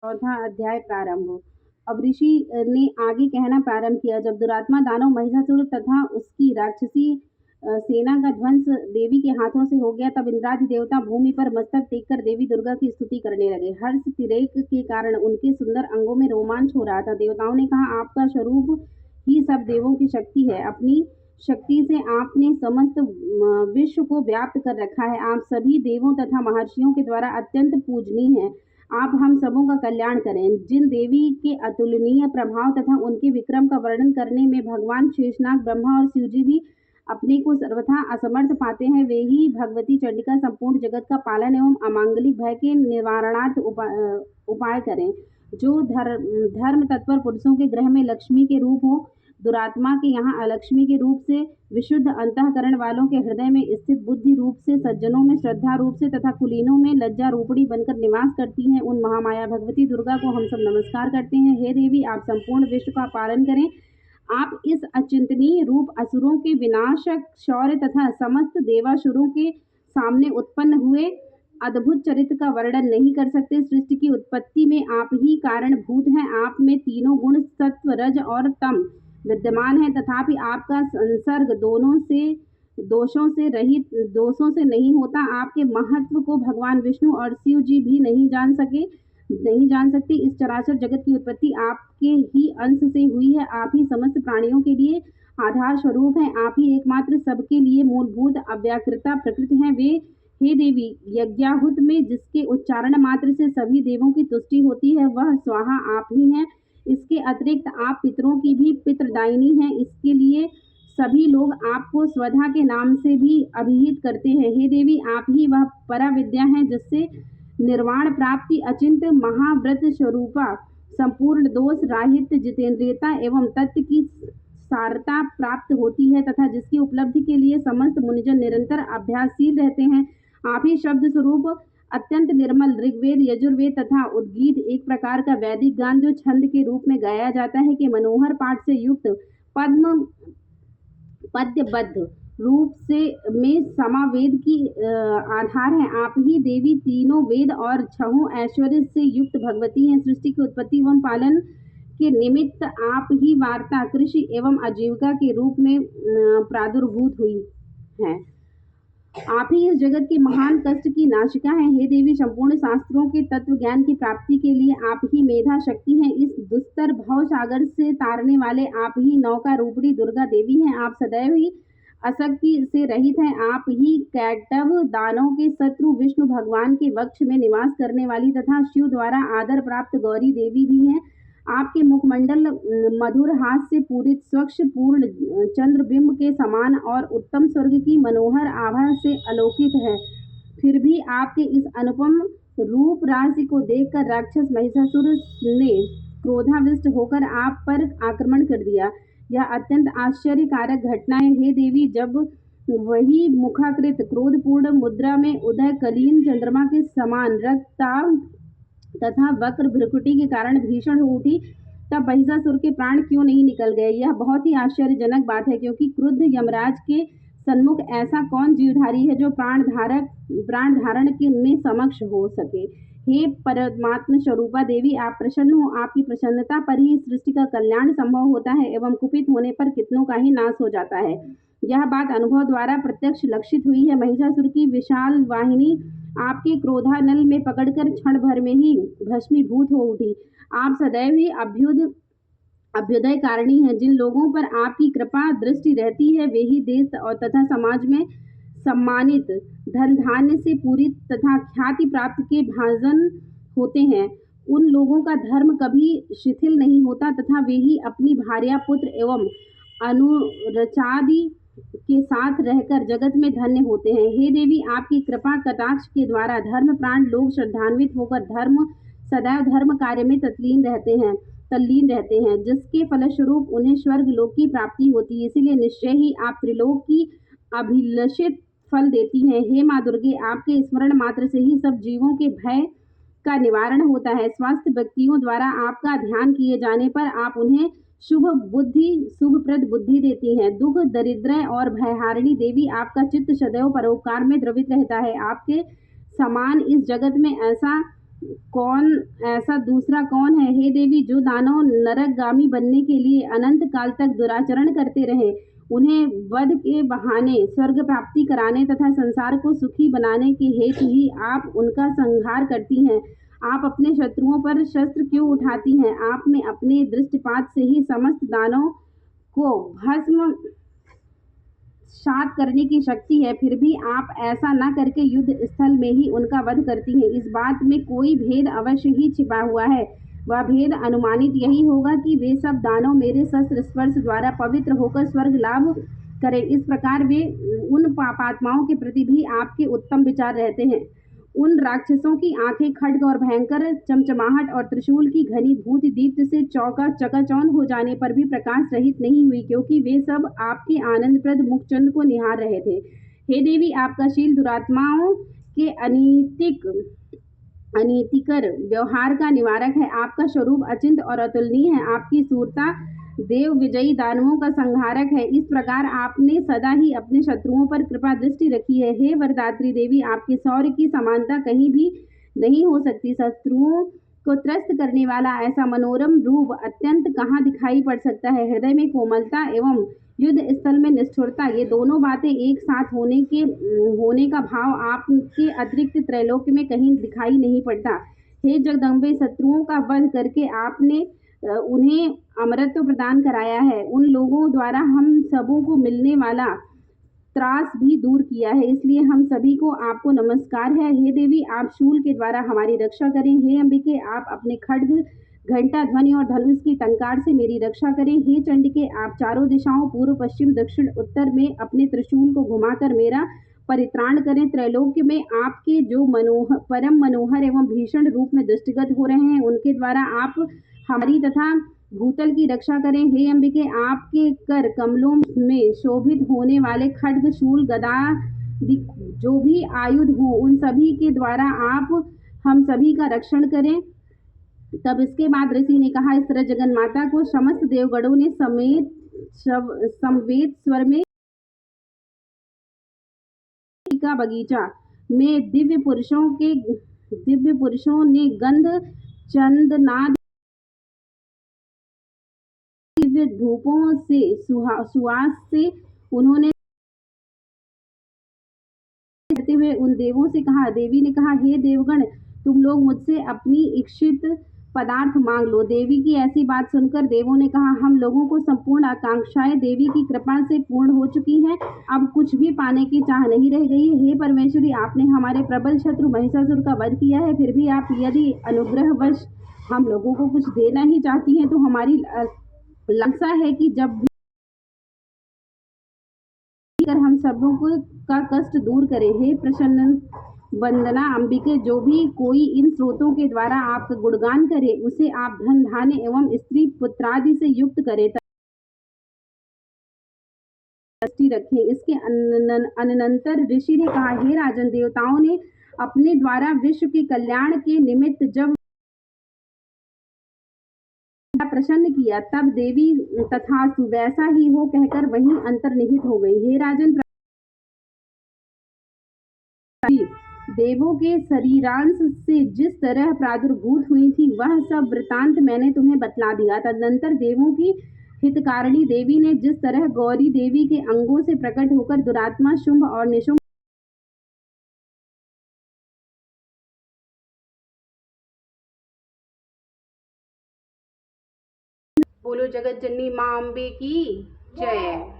चौथा अध्याय प्रारंभ। अब ऋषि ने आगे कहना प्रारंभ किया। जब दुरात्मा दानव महिषासुर तथा उसकी राक्षसी सेना का ध्वंस देवी के हाथों से हो गया, तब इंद्रादि देवता भूमि पर मस्तक टेककर देवी दुर्गा की स्तुति करने लगे। हर्ष तिरेक के कारण उनके सुंदर अंगों में रोमांच हो रहा था। देवताओं ने कहा, आपका स्वरूप ही सब देवों की शक्ति है। अपनी शक्ति से आपने समस्त विश्व को व्याप्त कर रखा है। आप सभी देवों तथा महर्षियों के द्वारा अत्यंत पूजनीय हैं। आप हम सबों का कल्याण करें। जिन देवी के अतुलनीय प्रभाव तथा उनके विक्रम का वर्णन करने में भगवान शेषनाग, ब्रह्मा और शिव जी भी अपने को सर्वथा असमर्थ पाते हैं, वे ही भगवती चंडिका संपूर्ण जगत का पालन एवं अमांगलिक भय के निवारणार्थ उपाय करें। जो धर्म तत्पर पुरुषों के ग्रह में लक्ष्मी के रूप हो, दुरात्मा के यहाँ अलक्ष्मी के रूप से, विशुद्ध अंतःकरण वालों के हृदय में स्थित बुद्धि रूप से, सज्जनों में श्रद्धा रूप से तथा कुलीनों में लज्जा रूपड़ी बनकर निवास करती हैं, उन महामाया भगवती दुर्गा को हम सब नमस्कार करते हैं। हे देवी, आप संपूर्ण विश्व का पालन करें। आप इस अचिंतनीय रूप असुरों के विनाशक शौर्य तथा समस्त देवासुरों के सामने उत्पन्न हुए अद्भुत चरित्र का वर्णन नहीं कर सकते। सृष्टि की उत्पत्ति में आप ही कारणभूत हैं। आप में तीनों गुण सत्व, रज और तम विद्यमान है, तथापि आपका संसर्ग दोषों से नहीं होता। आपके महत्व को भगवान विष्णु और शिव जी भी नहीं जान सकते। इस चराचर जगत की उत्पत्ति आपके ही अंश से हुई है। आप ही समस्त प्राणियों के लिए आधार स्वरूप हैं। आप ही एकमात्र सबके लिए मूलभूत अव्याकृता प्रकृति हैं। हे देवी, यज्ञाहुत में जिसके उच्चारण मात्र से सभी देवों की तुष्टि होती है, वह स्वाहा आप ही हैं। इसके अतिरिक्त आप पितरों की भी पितृदायिनी हैं। इसके लिए सभी लोग आपको स्वधा के नाम से भी अभिहित करते हैं। हे देवी, आप ही वह पराविद्या हैं जिससे निर्वाण प्राप्ति, अचिंत महाव्रत स्वरूपा, संपूर्ण दोष राहित्य, जितेंद्रियता एवं तत्व की सारता प्राप्त होती है तथा जिसकी उपलब्धि के लिए समस्त मुनिजन निरंतर अभ्यासशील रहते हैं। आप ही शब्द स्वरूप अत्यंत निर्मल ऋग्वेद, यजुर्वेद तथा उद्गीत, एक प्रकार का वैदिक गान जो छंद के रूप में गाया जाता है, के मनोहर पाठ से युक्त पद्यबद्ध रूप से में समावेद की आधार है। आप ही देवी तीनों वेद और छहों ऐश्वर्य से युक्त भगवती हैं। सृष्टि की उत्पत्ति एवं पालन के निमित्त आप ही वार्ता, कृषि एवं आजीविका के रूप में प्रादुर्भूत हुई हैं। आप ही इस जगत के महान कष्ट की नाशिका हैं। हे देवी, संपूर्ण शास्त्रों के तत्व ज्ञान की प्राप्ति के लिए आप ही मेधा शक्ति हैं। इस दुस्तर भव सागर से तारने वाले आप ही नौका रूपड़ी दुर्गा देवी हैं। आप सदैव ही असक्ति से रहित हैं। आप ही कैटव दानों के शत्रु विष्णु भगवान के वक्ष में निवास करने वाली तथा शिव द्वारा आदर प्राप्त गौरी देवी भी हैं। आपके मुखमंडल मधुर हास से पूरित स्वच्छ पूर्ण चंद्रबिंब के समान और उत्तम स्वर्ग की मनोहर आभा से अलौकिक है। फिर भी आपके इस अनुपम रूप राशि को देखकर राक्षस महिषासुर ने क्रोधाविष्ट होकर आप पर आक्रमण कर दिया। यह अत्यंत आश्चर्यकारक घटना है। हे देवी, जब वही मुखाकृत क्रोधपूर्ण मुद्रा में उदय कलीन चंद्रमा के समान रक्तताप तथा वक्र भ्रुकुटी के कारण भीषण हो उठी, तब महिषासुर के प्राण क्यों नहीं निकल गए? यह बहुत ही आश्चर्यजनक बात है, क्योंकि क्रुद्ध यमराज के सन्मुख ऐसा कौन जीवधारी है जो प्राण धारण के में समक्ष हो सके। हे परमात्मा स्वरूपा देवी, आप प्रसन्न हो। आपकी प्रसन्नता पर ही सृष्टि का कल्याण संभव होता है एवं कुपित होने पर कितनों का ही नाश हो जाता है। यह बात अनुभव द्वारा प्रत्यक्ष लक्षित हुई है। महिषासुर की विशाल वाहिनी आपके क्रोधानल में पकड़कर क्षण भर में ही भस्मीभूत हो उठी। आप सदैव ही अभ्युदय कारिणी हैं। जिन लोगों पर आपकी कृपा दृष्टि रहती है, वे ही देश और तथा समाज में सम्मानित, धन धान्य से पूरी तथा ख्याति प्राप्त के भाजन होते हैं। उन लोगों का धर्म कभी शिथिल नहीं होता तथा वे ही अपनी भार्या, पुत्र एवं अनुरचादि के साथ रहकर जगत में धन्य होते हैं। हे देवी, आपकी कृपा कटाक्ष के द्वारा धर्मप्राण लोग श्रद्धान्वित होकर सदैव धर्म कार्य में तल्लीन रहते हैं, जिसके फलस्वरूप उन्हें स्वर्ग लोक की प्राप्ति होती है। इसीलिए निश्चय ही आप त्रिलोक की अभिलषित फल देती हैं। हे माँ दुर्गे, आपके स्मरण मात्र से ही सब जीवों के भय का निवारण होता है। स्वस्थ व्यक्तियों द्वारा आपका ध्यान किए जाने पर आप उन्हें शुभप्रद बुद्धि देती हैं। दुख, दरिद्र और भयहारिणी देवी, आपका चित्त सदैव परोपकार में द्रवित रहता है। आपके समान इस जगत में ऐसा कौन ऐसा दूसरा कौन है, हे देवी, जो दानव नरकगामी बनने के लिए अनंत काल तक दुराचरण करते रहे, उन्हें वध के बहाने स्वर्ग प्राप्ति कराने तथा संसार को सुखी बनाने के हेतु ही आप उनका संहार करती हैं। आप अपने शत्रुओं पर शस्त्र क्यों उठाती हैं? आप में अपने दृष्टिपात से ही समस्त दानव को भस्म सात करने की शक्ति है, फिर भी आप ऐसा न करके युद्ध स्थल में ही उनका वध करती हैं। इस बात में कोई भेद अवश्य ही छिपा हुआ है। वह भेद अनुमानित यही होगा कि वे सब दानव मेरे शस्त्र स्पर्श द्वारा पवित्र होकर स्वर्ग लाभ करें। इस प्रकार वे उन पापात्माओं के प्रति भी आपके उत्तम विचार रहते हैं। उन राक्षसों की आंखें खड्ग और भयंकर चमचमाहट और त्रिशूल की घनी भूत दीप्त से चकाचौंध हो जाने पर भी प्रकाश रहित नहीं हुई, क्योंकि वे सब आपके आनंदप्रद मुखचंद को निहार रहे थे। हे देवी, आपका शील दुरात्माओं के अनीतिकर व्यवहार का निवारक है। आपका स्वरूप अचिंत और अतुलनीय है। आपकी सूरता देव विजयी दानवों का संहारक है। इस प्रकार आपने सदा ही अपने शत्रुओं पर कृपा दृष्टि रखी है। हे वरदात्री देवी, आपके शौर्य की समानता कहीं भी नहीं हो सकती। शत्रुओं को त्रस्त करने वाला ऐसा मनोरम रूप अत्यंत कहाँ दिखाई पड़ सकता है। हृदय में कोमलता एवं युद्ध स्थल में निष्ठुरता, ये दोनों बातें एक साथ होने का भाव आपके अतिरिक्त त्रैलोक्य में कहीं दिखाई नहीं पड़ता। हे जगदम्बे, शत्रुओं का वध करके आपने उन्हें अमरत्व प्रदान कराया है। उन लोगों द्वारा हम सबों को मिलने वाला त्रास भी दूर किया है, इसलिए हम सभी को आपको नमस्कार है। हे देवी, आप शूल के द्वारा हमारी रक्षा करें। हे अंबिके, आप अपने खड्ग, घंटा ध्वनि और धनुष की टंकार से मेरी रक्षा करें। हे चंडिके, आप चारों दिशाओं पूर्व पश्चिम दक्षिण उत्तर में अपने त्रिशूल को घुमाकर मेरा परित्राण करें। त्रैलोक्य में आपके जो परम मनोहर एवं भीषण रूप में दृष्टिगत हो रहे हैं, उनके द्वारा आप हमारी तथा भूतल की रक्षा करें। हे अंबिके, आपके कर कमलों में शोभित होने वाले खड्ग, शूल, गदा जो भी आयुध हो, उन सभी के द्वारा आप हम सभी का रक्षण करें। तब इसके बाद ऋषि ने कहा, इस तरह जगन्माता को समस्त देवगणों ने समवेत स्वर में का बगीचा में दिव्य पुरुषों ने गंध चंदनाद दिव्य धूपों से सुवास से उन्होंने करते हुए उन देवों से कहा। देवी ने कहा, हे देवगण, तुम लोग मुझसे अपनी इच्छित पदार्थ मांग लो। देवी की ऐसी बात सुनकर देवों ने कहा, हम लोगों को संपूर्ण आकांक्षाएं देवी की कृपा से पूर्ण हो चुकी हैं। अब कुछ भी पाने की चाह नहीं रह गई है। हे परमेश्वरी, आपने हमारे प्रबल शत्रु महिषासुर का वध किया है, फिर भी आप यदि अनुग्रहवश हम लोगों को कुछ देना ही चाहती हैं तो हमारी लालसा है कि जब कर हम सबों को का कष्ट दूर करे। हे प्रसन्न वंदना अंबिके, जो भी कोई इन स्रोतों के द्वारा आपका गुणगान करे, उसे आप धन धान्य एवं स्त्री पुत्रादि से युक्त करे दृष्टि रखें। इसके अनंतर ऋषि ने कहा, हे राजन, देवताओं ने अपने द्वारा विश्व के कल्याण के निमित्त जब प्रसन्न किया, तब देवी तथास्तु वैसा ही हो कहकर वहीं अंतर्निहित हो गई। हे राजन, देवों के शरीरांश से जिस तरह प्रादुर्भूत हुई थी, वह सब वृतांत मैंने तुम्हें बतला दिया। तदनंतर देवों की हितकारिणी देवी ने जिस तरह गौरी देवी के अंगों से प्रकट होकर दुरात्मा शुंभ और निशुंभ बोलो जगत जननी मां अम्बे की जय।